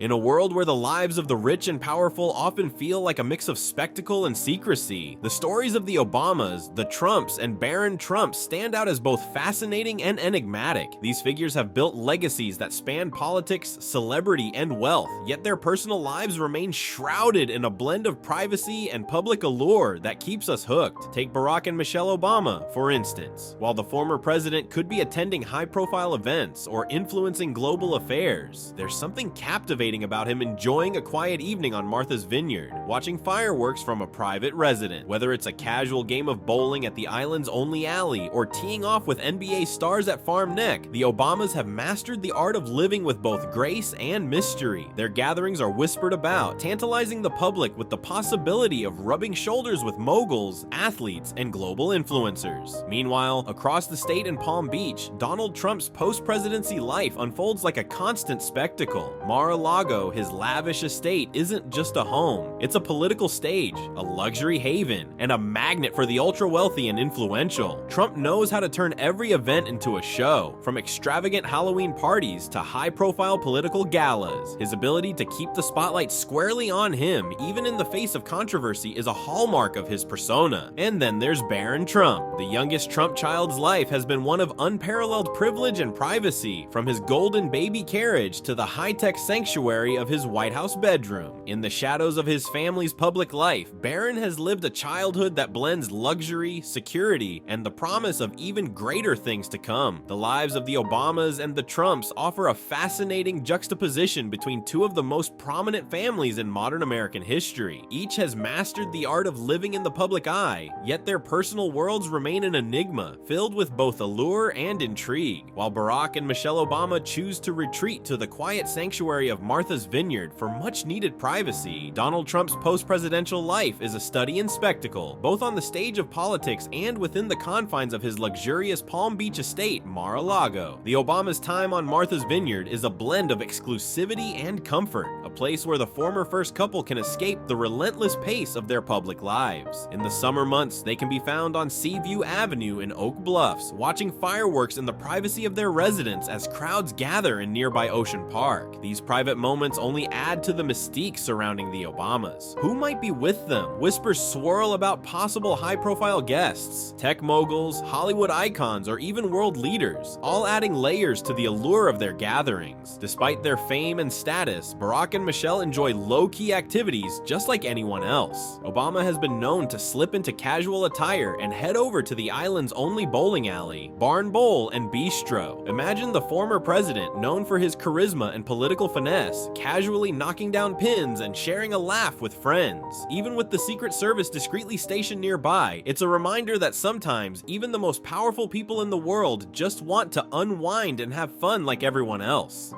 In a world where the lives of the rich and powerful often feel like a mix of spectacle and secrecy, the stories of the Obamas, the Trumps, and Barron Trump stand out as both fascinating and enigmatic. These figures have built legacies that span politics, celebrity, and wealth, yet their personal lives remain shrouded in a blend of privacy and public allure that keeps us hooked. Take Barack and Michelle Obama, for instance. While the former president could be attending high-profile events or influencing global affairs, there's something captivating about him enjoying a quiet evening on Martha's Vineyard, watching fireworks from a private residence. Whether it's a casual game of bowling at the island's only alley or teeing off with NBA stars at Farm Neck, the Obamas have mastered the art of living with both grace and mystery. Their gatherings are whispered about, tantalizing the public with the possibility of rubbing shoulders with moguls, athletes, and global influencers. Meanwhile, across the state in Palm Beach, Donald Trump's post-presidency life unfolds like a constant spectacle. Mar-a-Lago, his lavish estate, isn't just a home. It's a political stage, a luxury haven, and a magnet for the ultra-wealthy and influential. Trump knows how to turn every event into a show, from extravagant Halloween parties to high-profile political galas. His ability to keep the spotlight squarely on him, even in the face of controversy, is a hallmark of his persona. And then there's Barron Trump. The youngest Trump child's life has been one of unparalleled privilege and privacy, from his golden baby carriage to the high-tech sanctuary of his White House bedroom. In the shadows of his family's public life, Barron has lived a childhood that blends luxury, security, and the promise of even greater things to come. The lives of the Obamas and the Trumps offer a fascinating juxtaposition between two of the most prominent families in modern American history. Each has mastered the art of living in the public eye, yet their personal worlds remain an enigma, filled with both allure and intrigue. While Barack and Michelle Obama choose to retreat to the quiet sanctuary of Martha's Vineyard for much-needed privacy, Donald Trump's post-presidential life is a study in spectacle, both on the stage of politics and within the confines of his luxurious Palm Beach estate, Mar-a-Lago. The Obamas' time on Martha's Vineyard is a blend of exclusivity and comfort, a place where the former first couple can escape the relentless pace of their public lives. In the summer months, they can be found on Seaview Avenue in Oak Bluffs, watching fireworks in the privacy of their residence as crowds gather in nearby Ocean Park. These private moments only add to the mystique surrounding the Obamas. Who might be with them? Whispers swirl about possible high-profile guests, tech moguls, Hollywood icons, or even world leaders, all adding layers to the allure of their gatherings. Despite their fame and status, Barack and Michelle enjoy low-key activities just like anyone else. Obama has been known to slip into casual attire and head over to the island's only bowling alley, Barn Bowl and Bistro. Imagine the former president, known for his charisma and political finesse, casually knocking down pins and sharing a laugh with friends. Even with the Secret Service discreetly stationed nearby, it's a reminder that sometimes even the most powerful people in the world just want to unwind and have fun like everyone else.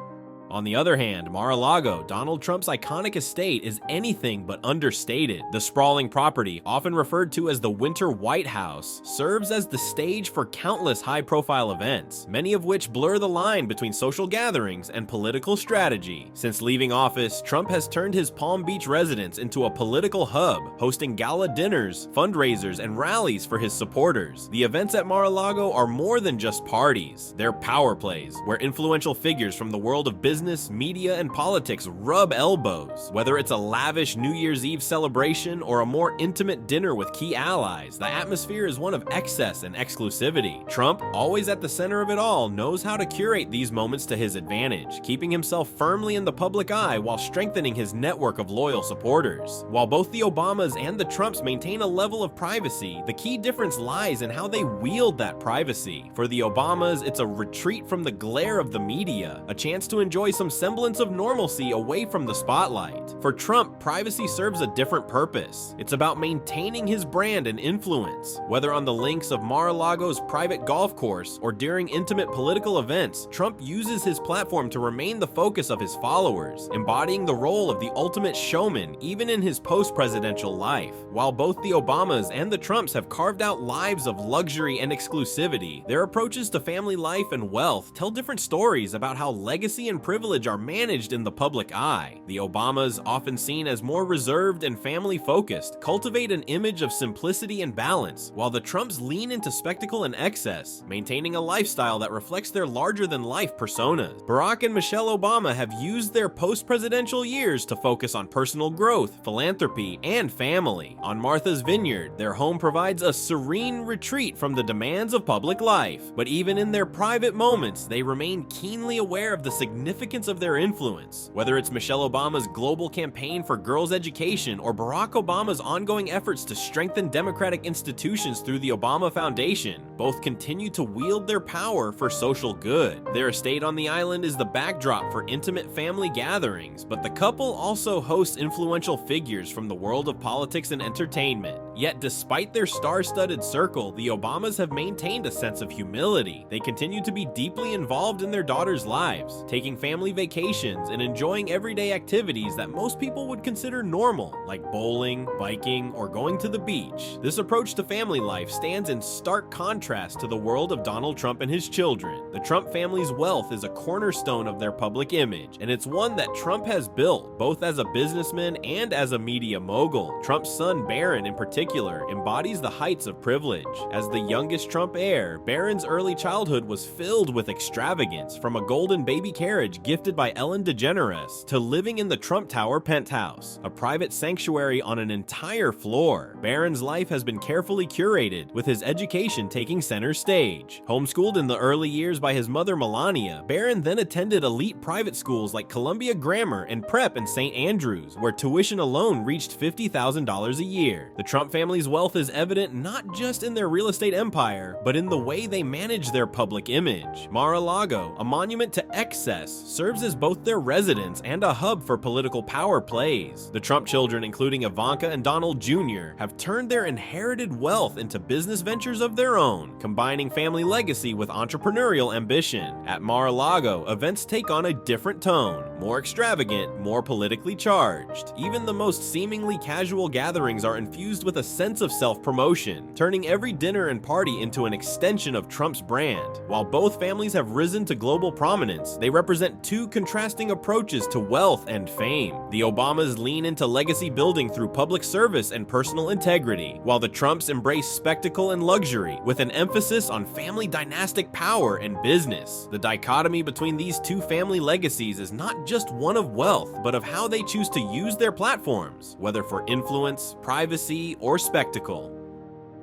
On the other hand, Mar-a-Lago, Donald Trump's iconic estate, is anything but understated. The sprawling property, often referred to as the Winter White House, serves as the stage for countless high-profile events, many of which blur the line between social gatherings and political strategy. Since leaving office, Trump has turned his Palm Beach residence into a political hub, hosting gala dinners, fundraisers, and rallies for his supporters. The events at Mar-a-Lago are more than just parties. They're power plays, where influential figures from the world of business, media, and politics rub elbows. Whether it's a lavish New Year's Eve celebration or a more intimate dinner with key allies, the atmosphere is one of excess and exclusivity. Trump, always at the center of it all, knows how to curate these moments to his advantage, keeping himself firmly in the public eye while strengthening his network of loyal supporters. While both the Obamas and the Trumps maintain a level of privacy, the key difference lies in how they wield that privacy. For the Obamas, it's a retreat from the glare of the media, a chance to enjoy some semblance of normalcy away from the spotlight. For Trump, privacy serves a different purpose. It's about maintaining his brand and influence. Whether on the links of Mar-a-Lago's private golf course or during intimate political events, Trump uses his platform to remain the focus of his followers, embodying the role of the ultimate showman even in his post-presidential life. While both the Obamas and the Trumps have carved out lives of luxury and exclusivity, their approaches to family life and wealth tell different stories about how legacy and privilege privilege are managed in the public eye. The Obamas, often seen as more reserved and family-focused, cultivate an image of simplicity and balance, while the Trumps lean into spectacle and excess, maintaining a lifestyle that reflects their larger-than-life personas. Barack and Michelle Obama have used their post-presidential years to focus on personal growth, philanthropy, and family. On Martha's Vineyard, their home provides a serene retreat from the demands of public life, but even in their private moments, they remain keenly aware of the significance of their influence. Whether it's Michelle Obama's global campaign for girls' education or Barack Obama's ongoing efforts to strengthen democratic institutions through the Obama Foundation, both continue to wield their power for social good. Their estate on the island is the backdrop for intimate family gatherings, but the couple also hosts influential figures from the world of politics and entertainment. Yet despite their star-studded circle, the Obamas have maintained a sense of humility. They continue to be deeply involved in their daughters' lives, taking family vacations and enjoying everyday activities that most people would consider normal, like bowling, biking, or going to the beach. This approach to family life stands in stark contrast to the world of Donald Trump and his children. The Trump family's wealth is a cornerstone of their public image, and it's one that Trump has built, both as a businessman and as a media mogul. Trump's son, Barron, in particular, embodies the heights of privilege. As the youngest Trump heir, Barron's early childhood was filled with extravagance, from a golden baby carriage gifted by Ellen DeGeneres to living in the Trump Tower penthouse, a private sanctuary on an entire floor. Barron's life has been carefully curated, with his education taking center stage. Homeschooled in the early years by his mother Melania, Barron then attended elite private schools like Columbia Grammar and Prep in St. Andrews, where tuition alone reached $50,000 a year. The Trump family's wealth is evident not just in their real estate empire, but in the way they manage their public image. Mar-a-Lago, a monument to excess, serves as both their residence and a hub for political power plays. The Trump children, including Ivanka and Donald Jr., have turned their inherited wealth into business ventures of their own, combining family legacy with entrepreneurial ambition. At Mar-a-Lago, events take on a different tone, more extravagant, more politically charged. Even the most seemingly casual gatherings are infused with a sense of self-promotion, turning every dinner and party into an extension of Trump's brand. While both families have risen to global prominence, they represent two contrasting approaches to wealth and fame. The Obamas lean into legacy building through public service and personal integrity, while the Trumps embrace spectacle and luxury, with an emphasis on family dynastic power and business. The dichotomy between these two family legacies is not just one of wealth, but of how they choose to use their platforms, whether for influence, privacy, or spectacle.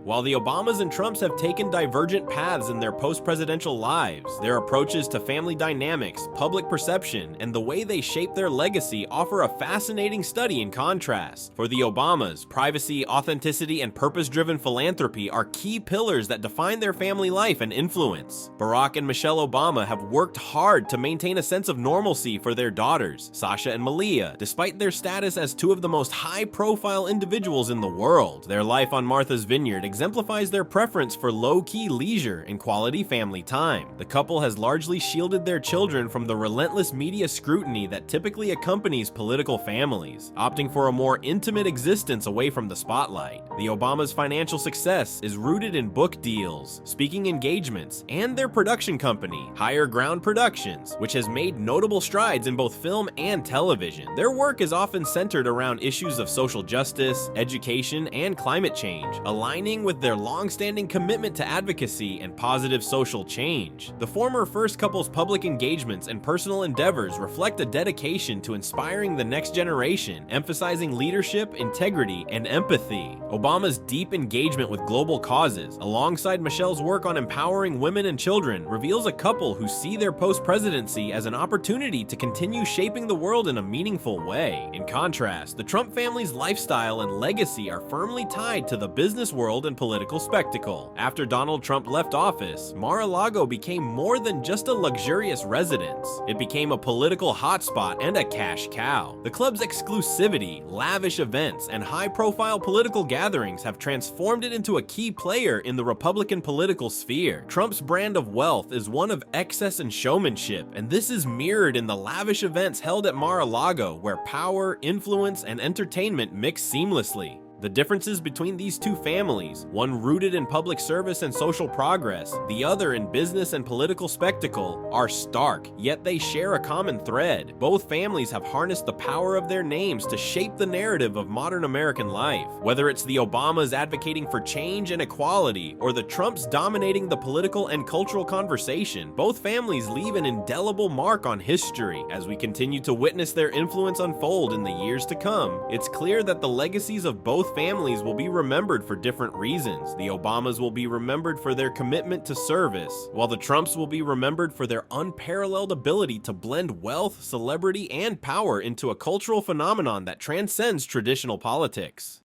While the Obamas and Trumps have taken divergent paths in their post-presidential lives, their approaches to family dynamics, public perception, and the way they shape their legacy offer a fascinating study in contrast. For the Obamas, privacy, authenticity, and purpose-driven philanthropy are key pillars that define their family life and influence. Barack and Michelle Obama have worked hard to maintain a sense of normalcy for their daughters, Sasha and Malia, despite their status as two of the most high-profile individuals in the world. Their life on Martha's Vineyard exemplifies their preference for low-key leisure and quality family time. The couple has largely shielded their children from the relentless media scrutiny that typically accompanies political families, opting for a more intimate existence away from the spotlight. The Obamas' financial success is rooted in book deals, speaking engagements, and their production company, Higher Ground Productions, which has made notable strides in both film and television. Their work is often centered around issues of social justice, education, and climate change, aligning with their long-standing commitment to advocacy and positive social change. The former first couple's public engagements and personal endeavors reflect a dedication to inspiring the next generation, emphasizing leadership, integrity, and empathy. Obama's deep engagement with global causes, alongside Michelle's work on empowering women and children, reveals a couple who see their post-presidency as an opportunity to continue shaping the world in a meaningful way. In contrast, the Trump family's lifestyle and legacy are firmly tied to the business world and political spectacle. After Donald Trump left office, Mar-a-Lago became more than just a luxurious residence. It became a political hotspot and a cash cow. The club's exclusivity, lavish events, and high-profile political gatherings have transformed it into a key player in the Republican political sphere. Trump's brand of wealth is one of excess and showmanship, and this is mirrored in the lavish events held at Mar-a-Lago, where power, influence, and entertainment mix seamlessly. The differences between these two families, one rooted in public service and social progress, the other in business and political spectacle, are stark, yet they share a common thread. Both families have harnessed the power of their names to shape the narrative of modern American life. Whether it's the Obamas advocating for change and equality, or the Trumps dominating the political and cultural conversation, both families leave an indelible mark on history. As we continue to witness their influence unfold in the years to come, it's clear that the legacies of both families will be remembered for different reasons. The Obamas will be remembered for their commitment to service, while the Trumps will be remembered for their unparalleled ability to blend wealth, celebrity, and power into a cultural phenomenon that transcends traditional politics.